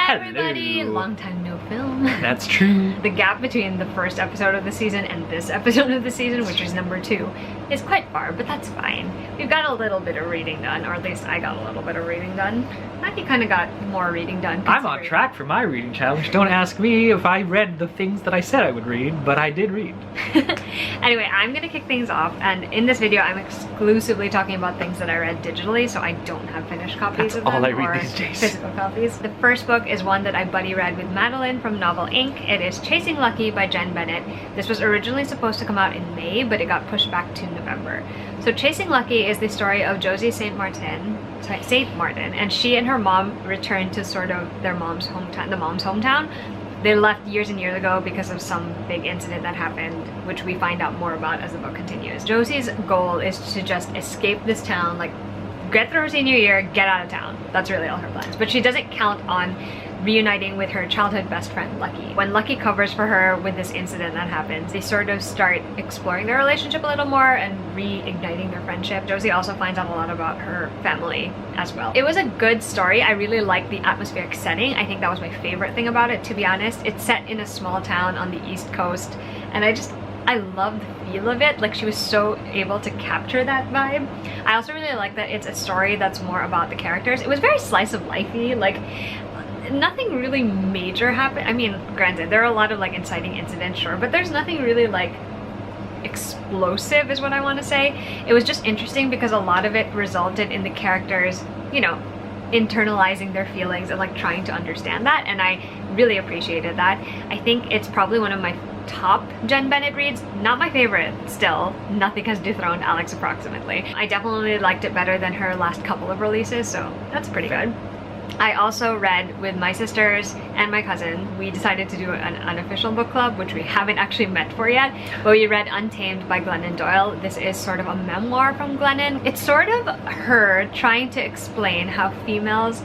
Hi everybody, long time no film. That's true. The gap between the first episode of the season and this episode of the season, which is number 2, is quite far, but that's fine. We've got a little bit of reading done, or at least I got a little bit of reading done. Matthew kind of got more reading done. I'm on track for my reading challenge. Don't ask me if I read the things that I said I would read, but I did read. Anyway, I'm gonna kick things off, and in this video I'm exclusively talking about things that I read digitally, so I don't have finished copies of them all I read or these days. physical copies. The first book is one that I buddy read with Madeline from Novel Inc. It is Chasing Lucky by Jen Bennett. This was originally supposed to come out in May, but it got pushed back to November. So Chasing Lucky is the story of Josie St. Martin, and she and her mom returned to sort of their mom's hometown. They left years and years ago because of some big incident that happened, which we find out more about as the book continues. Josie's goal is to just escape this town, like get through her senior year, get out of town. That's really all her plans. But she doesn't count on reuniting with her childhood best friend, Lucky. When Lucky covers for her with this incident that happens, they sort of start exploring their relationship a little more and reigniting their friendship. Josie also finds out a lot about her family as well. It was a good story. I really liked the atmospheric setting. I think that was my favorite thing about it, to be honest. It's set in a small town on the East Coast, and I love the feel of it. Like, she was so able to capture that vibe. I also really like that it's a story that's more about the characters. It was very slice of lifey, like nothing really major happened. I mean, granted, there are a lot of like inciting incidents, sure, but there's nothing really like explosive is what I want to say. It was just interesting because a lot of it resulted in the characters, you know, internalizing their feelings and like trying to understand that, and I really appreciated that. I think it's probably one of my top Jen Bennett reads. Not my favorite still. Nothing has dethroned Alex approximately. I definitely liked it better than her last couple of releases, so that's pretty good. I also read with my sisters and my cousin. We decided to do an unofficial book club, which we haven't actually met for yet, but we read Untamed by Glennon Doyle. This is sort of a memoir from Glennon. It's sort of her trying to explain how females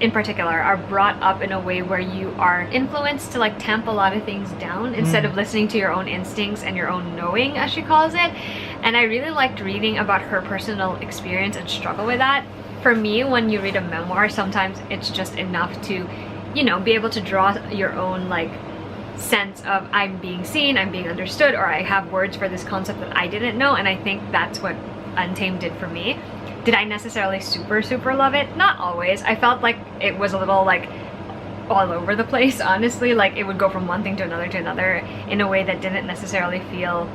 in particular are brought up in a way where you are influenced to like tamp a lot of things down instead of listening to your own instincts and your own knowing, as she calls it. And I really liked reading about her personal experience and struggle with that. For me, when you read a memoir, sometimes it's just enough to, you know, be able to draw your own like sense of I'm being seen, I'm being understood, or I have words for this concept that I didn't know, and I think that's what Untamed did for me. Did I necessarily super love it? Not always. I felt like it was a little like all over the place, honestly. Like it would go from one thing to another in a way that didn't necessarily feel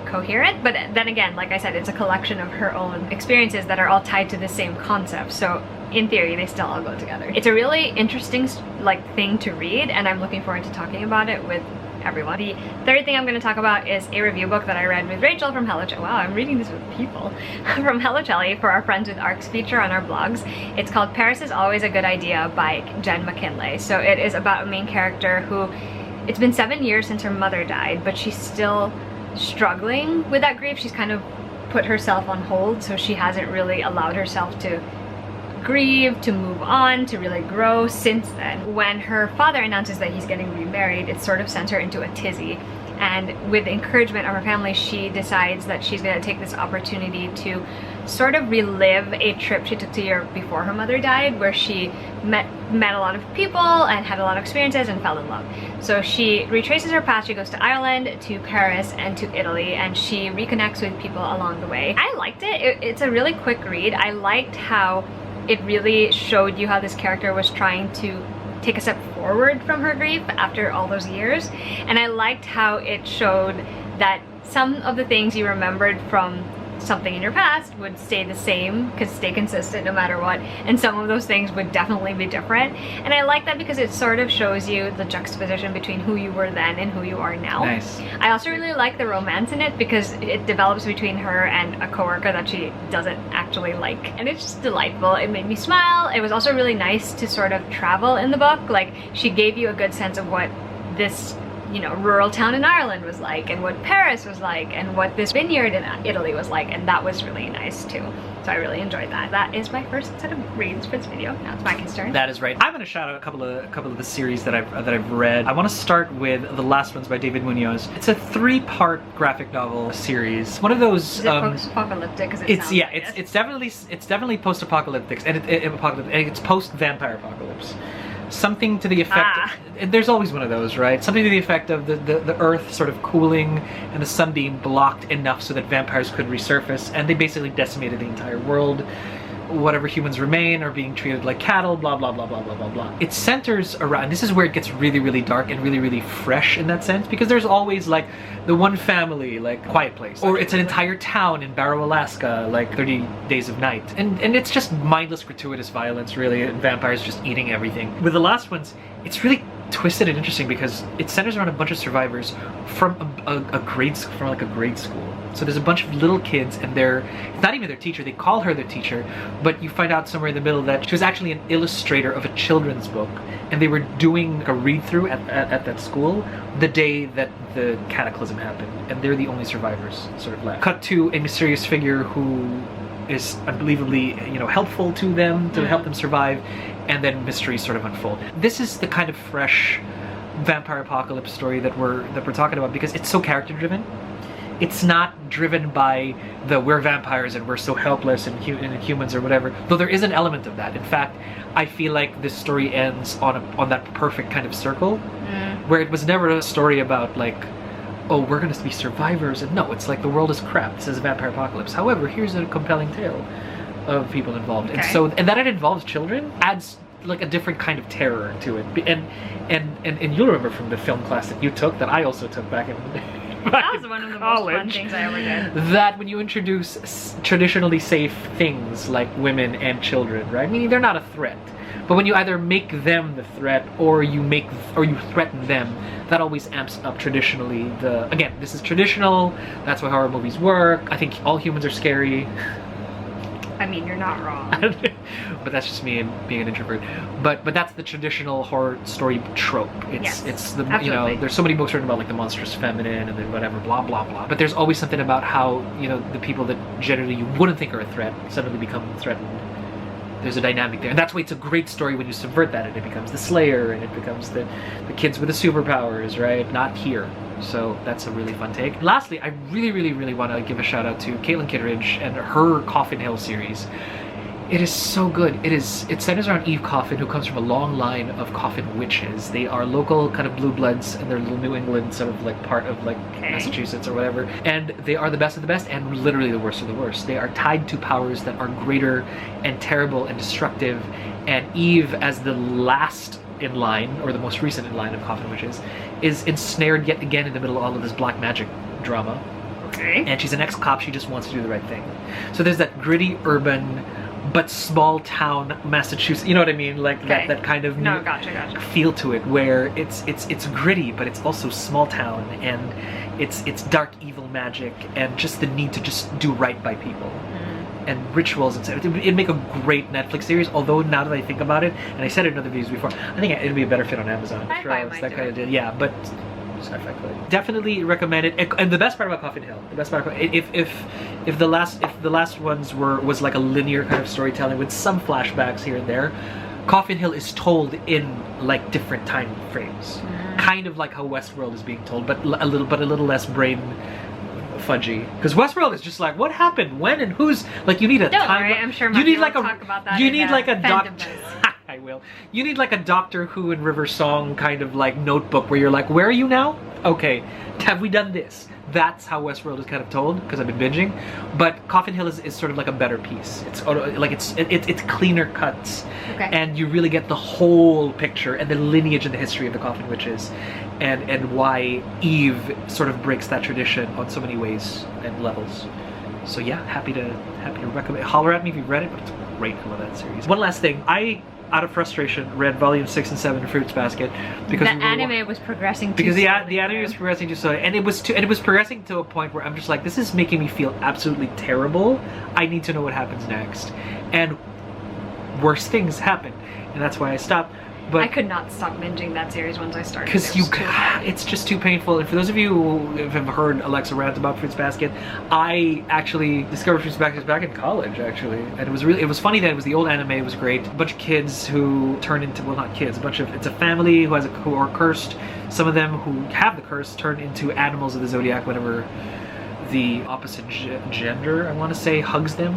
coherent, but then again, like I said, it's a collection of her own experiences that are all tied to the same concept, so in theory they still all go together. It's a really interesting like thing to read, and I'm looking forward to talking about it with everyone. The third thing I'm going to talk about is a review book that I read with Rachel from Hello Wow, I'm reading this with people from Hello Chelly for our Friends with Arcs feature on our blogs. It's called Paris is Always a Good Idea by Jen McKinley. So it is about a main character who, it's been 7 years since her mother died, but she's still struggling with that grief. She's kind of put herself on hold, so she hasn't really allowed herself to grieve, to move on, to really grow since then. When her father announces that he's getting remarried, it sort of sends her into a tizzy, and with the encouragement of her family, she decides that she's going to take this opportunity to sort of relive a trip she took to Europe before her mother died, where she met a lot of people and had a lot of experiences and fell in love. So she retraces her path. She goes to Ireland, to Paris, and to Italy, and she reconnects with people along the way. I liked it. It's a really quick read. I liked how it really showed you how this character was trying to take a step forward from her grief after all those years, and I liked how it showed that some of the things you remembered from something in your past would stay the same, could stay consistent no matter what, and some of those things would definitely be different. And I like that because it sort of shows you the juxtaposition between who you were then and who you are now. Nice. I also really like the romance in it because it develops between her and a coworker that she doesn't actually like, and it's just delightful. It made me smile. It was also really nice to sort of travel in the book. Like, she gave you a good sense of what this, you know, rural town in Ireland was like, and what Paris was like, and what this vineyard in Italy was like, and that was really nice too. So I really enjoyed that. That is my first set of reads for this video. Now it's Mike's turn. That is right. I'm going to shout out a couple of the series that I've read. I want to start with The Last Ones by David Munoz. It's a 3-part graphic novel series. One of those. Is it post-apocalyptic? It's definitely post-apocalyptic, and it's post-vampire apocalypse. something to the effect, and there's always one of those, right? Something to the effect of the earth sort of cooling and the sun being blocked enough so that vampires could resurface, and they basically decimated the entire world. Whatever humans remain are being treated like cattle, blah blah blah blah blah blah blah. It centers around, this is where it gets really really dark and really really fresh in that sense, because there's always like the one family, like Quiet Place, or it's an entire town in Barrow, Alaska, like 30 Days of Night, and it's just mindless gratuitous violence really, and vampires just eating everything. With the last ones, it's really twisted and interesting because it centers around a bunch of survivors from a grade school, from like a grade school. So there's a bunch of little kids, and it's not even their teacher, they call her their teacher, but you find out somewhere in the middle that she was actually an illustrator of a children's book, and they were doing a read-through at that school the day that the cataclysm happened, and they're the only survivors sort of left. Cut to a mysterious figure who is unbelievably, you know, helpful to them, to help them survive, and then mysteries sort of unfold. This is the kind of fresh vampire apocalypse story that we're talking about, because it's so character driven. It's not driven by the we're vampires and we're so helpless and humans or whatever, though there is an element of that. In fact, I feel like this story ends on that perfect kind of circle, where it was never a story about like, oh, we're gonna be survivors, and no, it's like the world is crap, this is a vampire apocalypse. However, here's a compelling tale of people involved. Okay. And that it involves children adds like a different kind of terror to it. And you'll remember from the film class that you took, that I also took back in that was one of the most fun things I ever did. That when you introduce traditionally safe things like women and children, right? Meaning they're not a threat, but when you either make them the threat or you threaten them, that always amps up traditionally again, this is traditional, that's why horror movies work. I think all humans are scary. I mean, you're not wrong. But that's just me being an introvert. But that's the traditional horror story trope. It's the absolutely. You know, there's so many books written about like the monstrous feminine and then whatever, blah blah blah. But there's always something about how, you know, the people that generally you wouldn't think are a threat suddenly become threatened. There's a dynamic there, and that's why it's a great story when you subvert that, and it becomes the Slayer, and it becomes the kids with the superpowers, right? Not here. So that's a really fun take. Lastly, I really, really, really want to give a shout out to Caitlin Kittredge and her Coffin Hill series. It is so good. It centers around Eve Coffin, who comes from a long line of coffin witches. They are local kind of blue bloods, and they're little New England sort of like part of like Massachusetts or whatever. And they are the best of the best and literally the worst of the worst. They are tied to powers that are greater and terrible and destructive. And Eve, as the last in line, or the most recent in line of coffin witches, is ensnared yet again in the middle of all of this black magic drama. Okay. And she's an ex-cop, she just wants to do the right thing. So there's that gritty urban but small town Massachusetts, you know what I mean, like that kind of gotcha. feel to it, where it's gritty, but it's also small town, and it's dark evil magic, and just the need to just do right by people. And rituals and stuff. It'd make a great Netflix series, although now that I think about it, and I said it in other videos before, I think it'd be a better fit on Amazon. Sci-fi that kind of deal. Yeah, but sci-fi could. Definitely recommend it. And the best part about Coffin Hill, if the last ones was like a linear kind of storytelling with some flashbacks here and there, Coffin Hill is told in like different time frames, kind of like how Westworld is being told, but a little less brain fudgy, because Westworld is just like, what happened, when, and who's, like, you need a Don't time. worry, I'm sure Matthew will talk about that. You need like a doctor. I will. You need like a Doctor Who and River Song kind of like notebook where you're like, where are you now? Okay, have we done this? That's how Westworld is kind of told, because I've been binging. But Coffin Hill is sort of like a better piece. It's like it's cleaner cuts, and you really get the whole picture and the lineage and the history of the Coffin Witches, and why Eve sort of breaks that tradition on so many ways and levels. So yeah, happy to recommend. Holler at me if you've read it, but it's great. I love that series. One last thing, I, out of frustration, read volume 6 and 7 of Fruits Basket because the anime was progressing too because the anime was progressing too slowly, and it was progressing to a point where I'm just like, this is making me feel absolutely terrible. I need to know what happens next, and worse things happen, and that's why I stopped. But I could not stop binging that series once I started. Because it's just too painful. And for those of you who have heard Alexa rant about Fruits Basket, I actually discovered Fruits Basket back in college, actually. And it was funny that it was the old anime. It was great. A bunch of kids who turn into, well, not kids, it's a family who are cursed. Some of them who have the curse turn into animals of the zodiac whenever the opposite gender, I want to say, hugs them.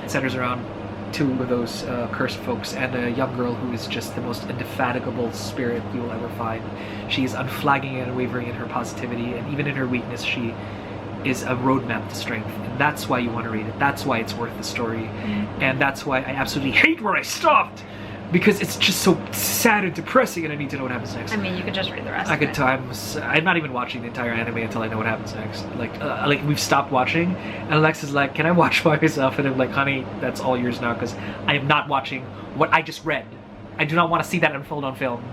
It centers around two of those cursed folks, and a young girl who is just the most indefatigable spirit you will ever find. She's unflagging and unwavering in her positivity, and even in her weakness, she is a roadmap to strength. And that's why you want to read it. That's why it's worth the story. And that's why I absolutely hate where I stopped, because it's just so sad and depressing, and I need to know what happens next. I mean, you could just read the rest I of could it. I'm not even watching the entire anime until I know what happens next. Like we've stopped watching, and Alexa's like, can I watch by myself? And I'm like, honey, that's all yours now, because I am not watching what I just read. I do not want to see that unfold on film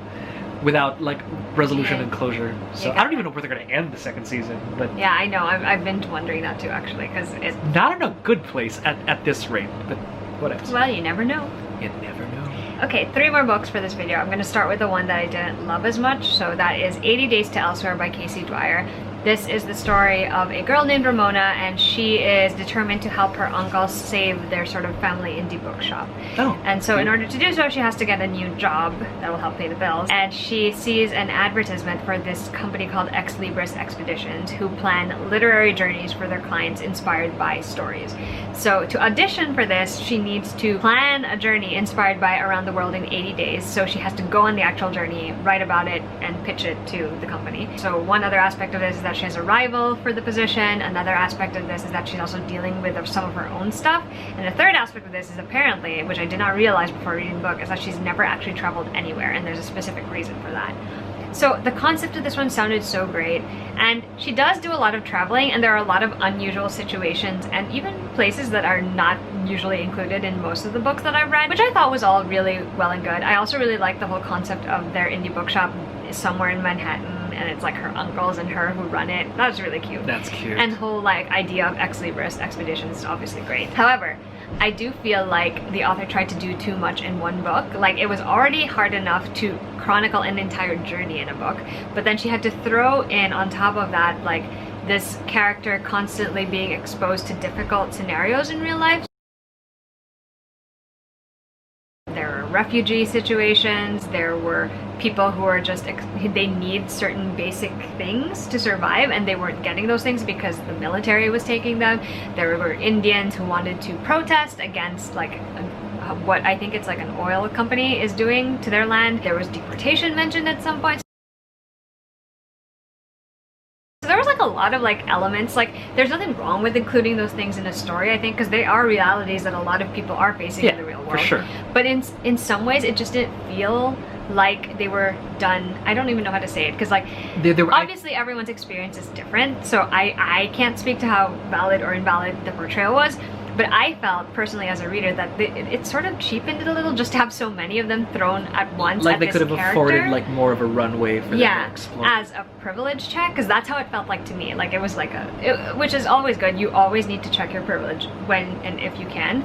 without like resolution and closure. So I don't even know where they're going to end the second season. But yeah, I know. I've been wondering that too, actually, because it's not in a good place at this rate. But whatever. Well, you never know. You never know. Okay, 3 more books for this video. I'm going to start with the one that I didn't love as much. So that is 80 Days to Elsewhere by Casey Dwyer. This is the story of a girl named Ramona, and she is determined to help her uncle save their sort of family indie bookshop. Oh. And so in order to do so, she has to get a new job that will help pay the bills. And she sees an advertisement for this company called Ex Libris Expeditions, who plan literary journeys for their clients inspired by stories. So to audition for this, she needs to plan a journey inspired by Around the World in 80 Days. So she has to go on the actual journey, write about it, and pitch it to the company. So one other aspect of this is that she has a rival for the position. Another aspect of this is that she's also dealing with some of her own stuff. And the third aspect of this is apparently, which I did not realize before reading the book, is that she's never actually traveled anywhere, and there's a specific reason for that. So the concept of this one sounded so great, and she does do a lot of traveling, and there are a lot of unusual situations and even places that are not usually included in most of the books that I've read, which I thought was all really well and good. I also really like the whole concept of their indie bookshop somewhere in Manhattan, and it's like her uncles and her who run it. That was really cute. That's cute. And the whole like idea of Ex Libris Expeditions is obviously great. However, I do feel like the author tried to do too much in one book. Like, it was already hard enough to chronicle an entire journey in a book, but then she had to throw in on top of that like this character constantly being exposed to difficult scenarios in real life. There were refugee situations, there were people who are just, they need certain basic things to survive, and they weren't getting those things because the military was taking them. There were Indians who wanted to protest against like what I think it's like an oil company is doing to their land. There was deportation mentioned at some point. So there was like a lot of like elements. Like, there's nothing wrong with including those things in a story, I think, because they are realities that a lot of people are facing in the real world. For sure. But in some ways it just didn't feel like they were done. I don't even know how to say it, because like obviously everyone's experience is different, so I can't speak to how valid or invalid the portrayal was, but I felt personally as a reader that it sort of cheapened it a little just to have so many of them thrown at once. Like at they this could have character. afforded like more of a runway for them to explore. As a privilege check, because that's how it felt like to me. Like, it was like which is always good. You always need to check your privilege when and if you can,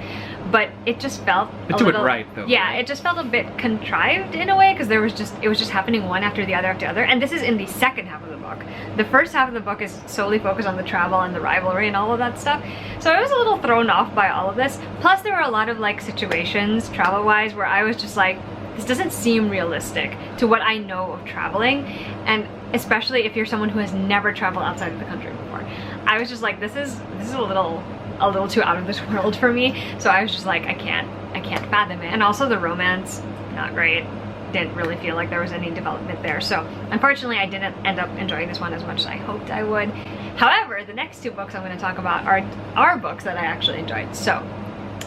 but it just felt But do it right, though. Yeah, it just felt a bit contrived in a way, because it was just happening one after the other after the other, and this is in the second half of the book. The first half of the book is solely focused on the travel and the rivalry and all of that stuff, so I was a little thrown off by all of this. Plus there were a lot of like situations travel-wise where I was just like, this doesn't seem realistic to what I know of traveling, and especially if you're someone who has never traveled outside of the country before. I was just like, this is a little too out of this world for me. So I was just like, I can't fathom it. And also the romance, not great. Didn't really feel like there was any development there. So unfortunately I didn't end up enjoying this one as much as I hoped I would. However, the next 2 books I'm going to talk about are books that I actually enjoyed. So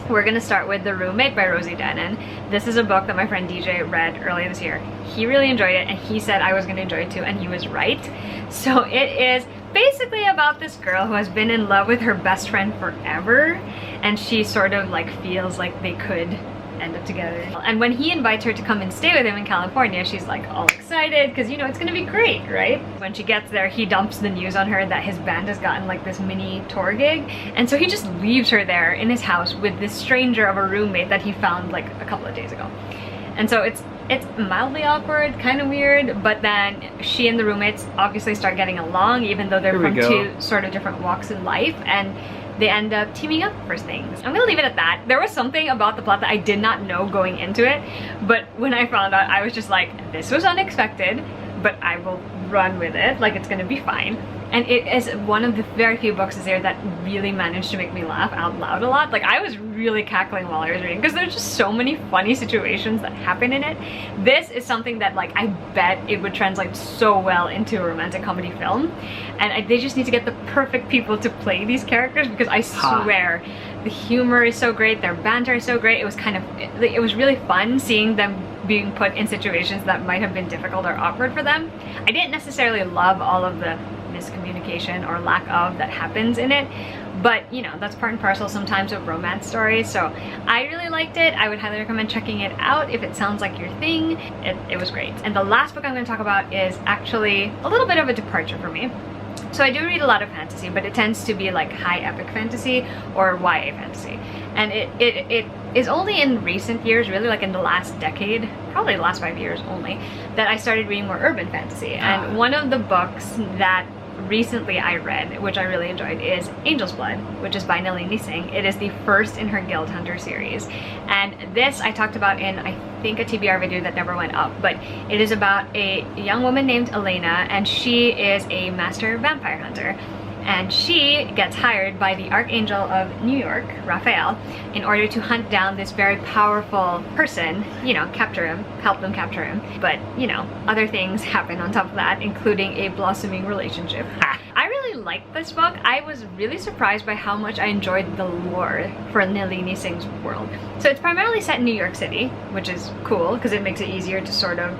we're going to start with The Roommate by Rosie Dennen. This is a book that my friend DJ read earlier this year. He really enjoyed it, and he said I was going to enjoy it too, and he was right. So it is basically about this girl who has been in love with her best friend forever, and she sort of like feels like they could end up together. And when he invites her to come and stay with him in California, she's like all excited because, you know, it's gonna be great, right? When she gets there, he dumps the news on her that his band has gotten like this mini tour gig, and so he just leaves her there in his house with this stranger of a roommate that he found like a couple of days ago. And so it's mildly awkward, kind of weird, but then she and the roommates obviously start getting along, even though they're from 2 sort of different walks in life, and they end up teaming up for things. I'm gonna leave it at that. There was something about the plot that I did not know going into it, but when I found out, I was just like, this was unexpected, but I will run with it, like it's gonna be fine. And it is one of the very few books this year that really managed to make me laugh out loud a lot. Like, I was really cackling while I was reading because there's just so many funny situations that happen in it. This is something that, like, I bet it would translate so well into a romantic comedy film. And they just need to get the perfect people to play these characters, because I swear the humor is so great, their banter is so great. It was it was really fun seeing them being put in situations that might have been difficult or awkward for them. I didn't necessarily love all of the miscommunication or lack of that happens in it, but you know, that's part and parcel sometimes of romance stories. So I really liked it. I would highly recommend checking it out if it sounds like your thing. It was great. And the last book I'm going to talk about is actually a little bit of a departure for me. So I do read a lot of fantasy, but it tends to be like high epic fantasy or YA fantasy. And it is only in recent years, really like in the last decade, probably the last 5 years only, that I started reading more urban fantasy. And one of the books that recently I read, which I really enjoyed, is Angel's Blood, which is by Nalini Singh. It is the first in her Guild Hunter series. And this I talked about in, I think, a TBR video that never went up, but it is about a young woman named Elena, and she is a master vampire hunter. And she gets hired by the Archangel of New York, Raphael, in order to hunt down this very powerful person, you know, capture him, help them capture him. But, you know, other things happen on top of that, including a blossoming relationship. I really liked this book. I was really surprised by how much I enjoyed the lore for Nalini Singh's world. So it's primarily set in New York City, which is cool because it makes it easier to sort of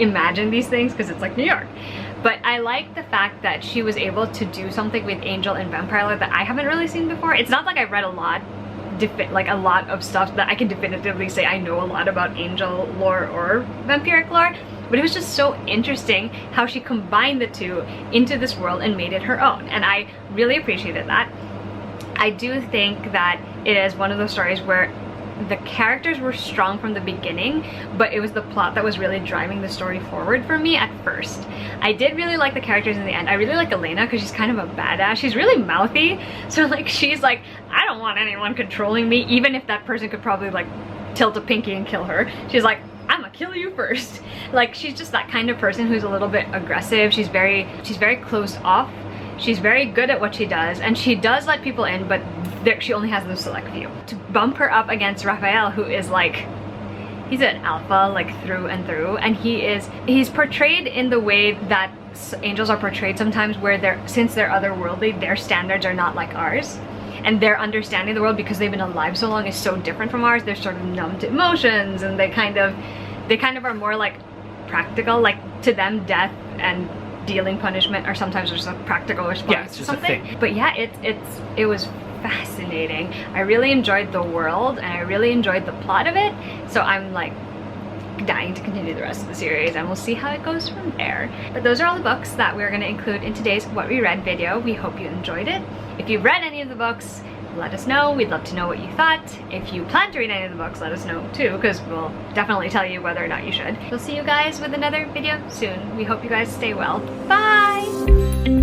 imagine these things because it's like New York. But I like the fact that she was able to do something with angel and vampire lore that I haven't really seen before. It's not like I've read a lot of stuff that I can definitively say I know a lot about angel lore or vampiric lore, but it was just so interesting how she combined the two into this world and made it her own, and I really appreciated that. I do think that it is one of those stories where the characters were strong from the beginning, but it was the plot that was really driving the story forward for me at first. I did really like the characters in the end. I really like Elena because she's kind of a badass. She's really mouthy, so like she's like, I don't want anyone controlling me, even if that person could probably like tilt a pinky and kill her. She's like, I'm gonna kill you first. Like, she's just that kind of person who's a little bit aggressive. She's very closed off. She's very good at what she does, and she does let people in, but she only has those select few. To bump her up against Raphael, who is like, he's an alpha like through and through, and he's portrayed in the way that angels are portrayed sometimes, where since they're otherworldly, their standards are not like ours, and their understanding of the world, because they've been alive so long, is so different from ours. They're sort of numb to emotions, and they kind of are more like practical. Like, to them, death and dealing punishment are sometimes just a practical response to something. But yeah, it was fascinating. I really enjoyed the world, and I really enjoyed the plot of it, so I'm like dying to continue the rest of the series, and we'll see how it goes from there. But those are all the books that we're going to include in today's What We Read video. We hope you enjoyed it. If you've read any of the books, let us know. We'd love to know what you thought. If you plan to read any of the books, let us know too, because we'll definitely tell you whether or not you should. We'll see you guys with another video soon. We hope you guys stay well. Bye!